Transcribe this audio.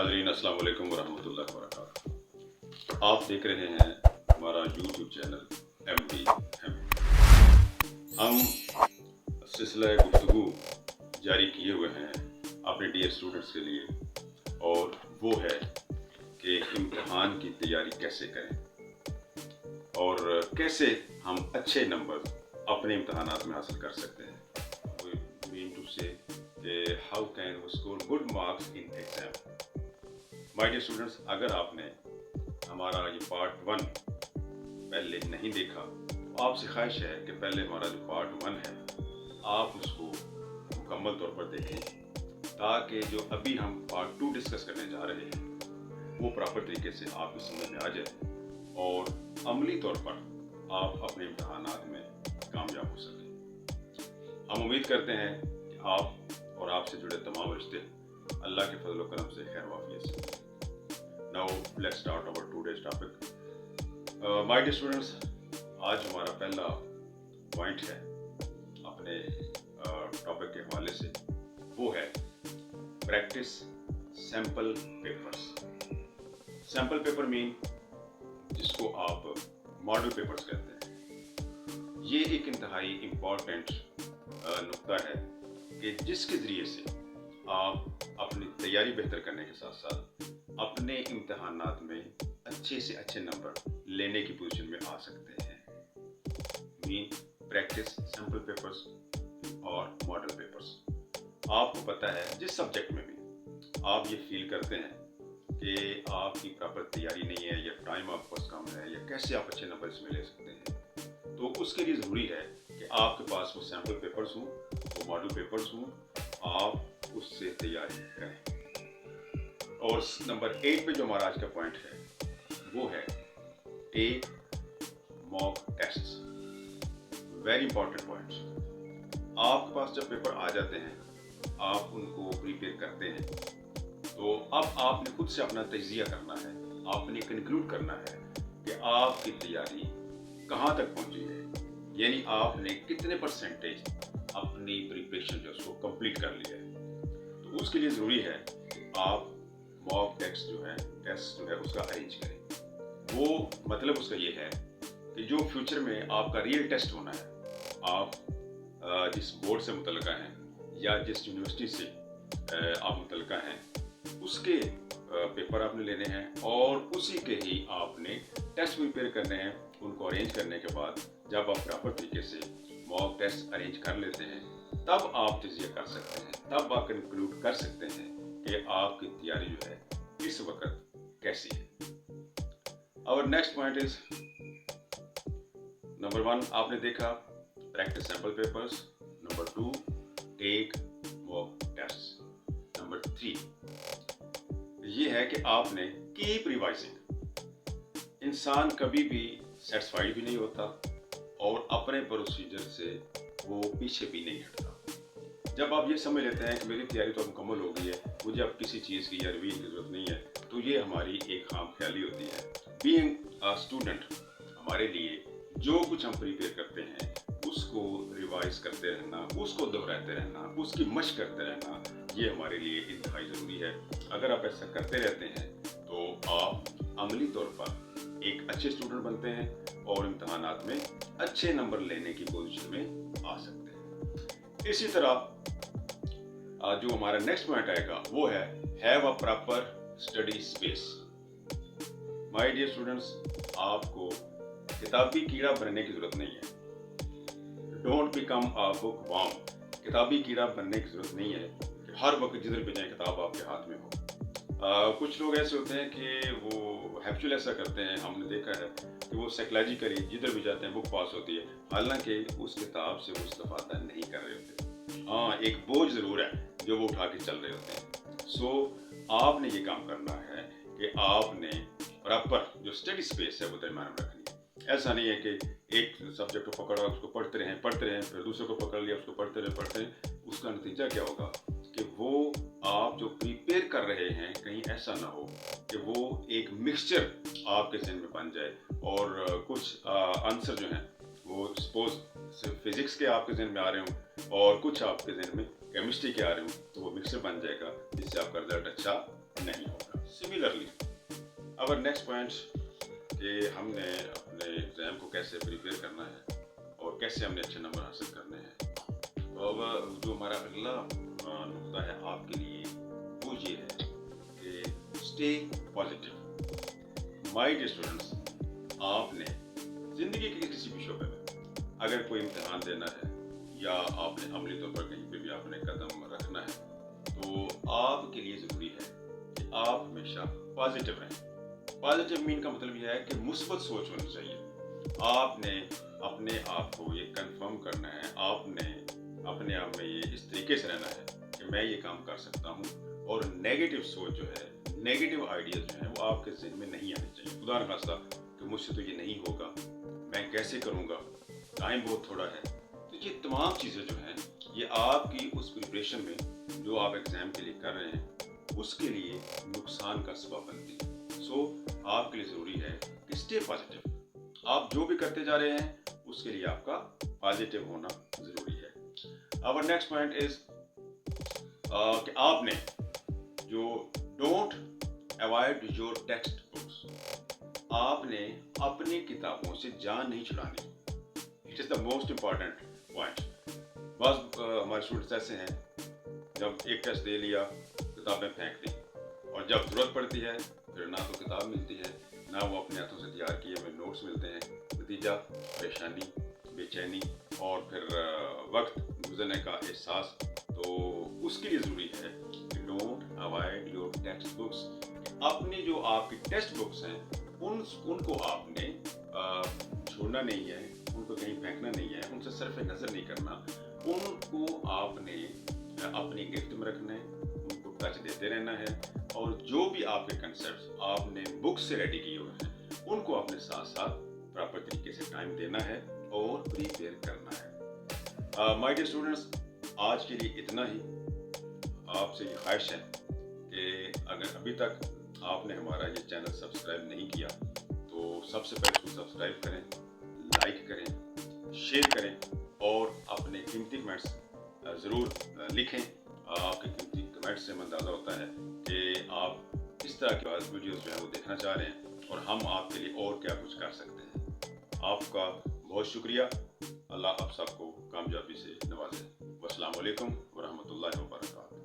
नाज़रीन अस्सलाम वालेकुम वरहमतुल्लाहि वबरकातुहू। आप देख रहे हैं हमारा यूट्यूब चैनल MD। हम सिलसिला गुफ्तगू जारी किए हुए हैं अपने डियर स्टूडेंट्स के लिए, और वो है कि इम्तिहान की तैयारी कैसे करें और कैसे हम अच्छे नंबर अपने इम्तिहानात में हासिल कर सकते हैं। We mean to say how can we score good marks in exam। My dear students, अगर आपने हमारा ये पार्ट 1 पहले नहीं देखा तो आपसे ख्वाहिश है कि पहले हमारा जो पार्ट 1 है आप उसको मुकम्मल तौर पर देखें, ताकि जो अभी हम पार्ट 2 डिस्कस करने जा रहे हैं वो प्रॉपर तरीके से आपको समझ में आ जाए और अमली तौर पर आप अपने इम्तहानात में कामयाब हो सकें। हम उम्मीद करते हैं कि आप और आपसे जुड़े तमाम रिश्ते अल्लाह के फजल व करम से खैर वाफियत से। Now let's start our today's topic। My dear students, आज हमारा पहला पॉइंट है अपने टॉपिक के हवाले से, वो है practice sample papers. Sample paper mean जिसको आप मॉडल पेपर्स कहते हैं। ये एक इंतहाई इम्पॉर्टेंट नुक्ता है कि जिसके ज़रिए से आप अपनी तैयारी बेहतर करने के साथ साथ अपने इम्तिहानात में अच्छे से अच्छे नंबर लेने की पोजीशन में आ सकते हैं। मीन प्रैक्टिस सैम्पल पेपर्स और मॉडल पेपर्स। आपको पता है जिस सब्जेक्ट में भी आप ये फील करते हैं कि आपकी प्रॉपर तैयारी नहीं है या टाइम आपके पास कम है या कैसे आप अच्छे नंबर इसमें ले सकते हैं, तो उसके लिए ज़रूरी है कि आपके पास वो सैम्पल पेपर्स हों, वो मॉडल पेपर्स हों, आप उससे तैयारी करें। और नंबर 8 पे जो हमारा आज का पॉइंट है वो है take mock tests. Very important point. आपके पास जब पेपर आ जाते हैं आप उनको प्रिपेयर करते हैं, तो अब आपने खुद से अपना तजिया करना है, आपने कंक्लूड करना है कि आपकी तैयारी कहाँ तक पहुँची है, यानी आपने कितने परसेंटेज अपनी प्रिपरेशन जो उसको कंप्लीट कर लिया है। तो उसके लिए ज़रूरी है कि आप मॉक टेस्ट जो है उसका अरेंज करें। वो मतलब उसका ये है कि जो फ्यूचर में आपका रियल टेस्ट होना है, आप जिस बोर्ड से मुतल्लिका हैं या जिस यूनिवर्सिटी से आप मुतल्लिका हैं उसके पेपर आपने लेने हैं और उसी के ही आपने टेस्ट प्रिपेयर करने हैं। उनको अरेंज करने के बाद जब आप प्रॉपर तरीके से मॉक टेस्ट अरेंज कर लेते हैं तब आप तजिया कर सकते हैं, तब आप कंक्लूड कर सकते हैं कि आपकी तैयारी जो है इस वक्त कैसी है। Our next point is number 1 आपने देखा practice sample papers, number 2 take mock test, number 3 ये है कि आपने कीप रिवाइजिंग। इंसान कभी भी सेटिस्फाइड भी नहीं होता और अपने प्रोसीजर से वो पीछे भी नहीं हटता। जब आप ये समझ लेते हैं कि मेरी तैयारी तो मुकम्मल हो गई है, मुझे अब किसी चीज़ की या रिवीजन की ज़रूरत नहीं है, तो ये हमारी एक खाम ख्याली होती है। बीइंग अ स्टूडेंट हमारे लिए जो कुछ हम प्रिपेयर करते हैं उसको रिवाइज करते रहना, उसको दोहराते रहना, उसकी मशक करते रहना, ये हमारे लिए इंतहाई ज़रूरी है। अगर आप ऐसा करते रहते हैं तो आप अमली तौर पर एक अच्छे स्टूडेंट बनते हैं और इम्तहानात में अच्छे नंबर लेने की पोजीशन में आ सकते हैं। इसी तरह जो हमारा नेक्स्ट पॉइंट आएगा वो है have a proper study space. My dear students, आपको किताबी कीड़ा बनने की जरूरत नहीं है। Don't become a bookworm. किताबी कीड़ा बनने की जरूरत नहीं है कि हर वक्त जिधर भी जाए किताब आपके हाथ में हो। कुछ लोग ऐसे होते हैं कि वो हैप्चुअल ऐसा करते हैं, हमने देखा है कि वो साइकोलॉजिकली जिधर भी जाते हैं बुक पास होती है, हालांकि उस किताब से वो इस्तेफादा नहीं कर रहे होते। हाँ, एक बोझ ज़रूर है जो वो उठा के चल रहे होते हैं। सो आपने ये काम करना है कि आपने प्रॉपर जो स्टडी स्पेस है वो दरम्यान में रखनी है। ऐसा नहीं है कि एक सब्जेक्ट को पकड़ा उसको पढ़ते रहें, फिर दूसरे को पकड़ लिया उसको पढ़ते रहें। उसका नतीजा क्या होगा कि वो आप जो प्रिपेयर कर रहे हैं कहीं ऐसा ना हो कि वो एक मिक्सचर आपके ज़हन में बन जाए और कुछ आंसर जो हैं वो सपोज फिजिक्स के आपके ज़हन में आ रहे हों और कुछ आपके ज़हन में केमिस्ट्री के आ रहे हों, तो वो मिक्सचर बन जाएगा जिससे आपका रिजल्ट अच्छा नहीं होगा। सिमिलरली अब नेक्स्ट पॉइंट कि हमने अपने एग्ज़ाम को कैसे प्रिपेयर करना है और कैसे हमने अच्छे नंबर हासिल करने हैं। तो अब जो हमारा अगला नुकता है आपके लिए वो ये है कि stay positive. My dear students, आपने ज़िंदगी के किसी भी शोबे में अगर कोई इम्तिहान देना है या आपने अमली तौर पर कहीं पे भी आपने कदम रखना है तो आपके लिए ज़रूरी है कि आप हमेशा पॉजिटिव रहें। पॉजिटिव मीन का मतलब यह है कि मुस्बत सोच होनी चाहिए। आपने अपने आप को ये कंफर्म करना है, आपने अपने आप में ये इस तरीके से रहना है कि मैं ये काम कर सकता हूँ, और नेगेटिव सोच जो है, नेगेटिव आइडियाज जो हैं वो आपके ज़हन में नहीं आने चाहिए। खुदा न खास्ता कि मुझसे तो ये नहीं होगा, मैं कैसे करूँगा, टाइम बहुत थोड़ा है। तो ये तमाम चीज़ें जो हैं ये आपकी उस प्रिपरेशन में जो आप एग्ज़ाम के लिए कर रहे हैं उसके लिए नुकसान का सबब बनती है। सो आपके लिए ज़रूरी है कि स्टे पॉजिटिव। आप जो भी करते जा रहे हैं उसके लिए आपका पॉजिटिव होना ज़रूरी है। अब नेक्स्ट पॉइंट इज कि आपने जो don't avoid your textbooks, आपने अपनी किताबों से जान नहीं छुड़ानी। It is the most important point. बस हमारे स्टूडेंट्स ऐसे हैं, जब एक टेस्ट दे लिया किताबें फेंक दी, और जब ज़रूरत पड़ती है फिर ना तो किताब मिलती है ना वो अपने हाथों से तैयार किए हुए नोट्स मिलते हैं। नतीजा परेशानी, बेचैनी और फिर वक्त गुजरने का एहसास। तो उसके लिए ज़रूरी है कि don't avoid your text books. अपनी जो आपकी टेक्स्ट बुक्स हैं उनको आपने छोड़ना नहीं है, उनको कहीं फेंकना नहीं है, उनसे सरफ नज़र नहीं करना। उनको आपने अपनी गिफ्ट में रखना है, उनको टच देते रहना है, और जो भी आपके कंसेप्ट आपने बुक से रेडी किए हुए हैं उनको अपने साथ साथ प्रॉपर तरीके से टाइम देना है और प्रिपेयर करना है। माय डियर स्टूडेंट्स, आज के लिए इतना ही। आपसे ये ख्वाहिश है कि अगर अभी तक आपने हमारा ये चैनल सब्सक्राइब नहीं किया तो सबसे पहले उसको सब्सक्राइब करें, लाइक करें, शेयर करें और अपने कीमती कमेंट्स ज़रूर लिखें। आपके कीमती कमेंट्स से अंदाज़ा होता है कि आप किस तरह की वीडियोस जो है वो देखना चाह रहे हैं और हम आपके लिए और क्या कुछ कर सकते हैं। आपका बहुत शुक्रिया। अल्लाह आप सबको कामयाबी से नवाजे। अस्सलाम वालेकुम वरहमतुल्लाहि वबरकातुहू।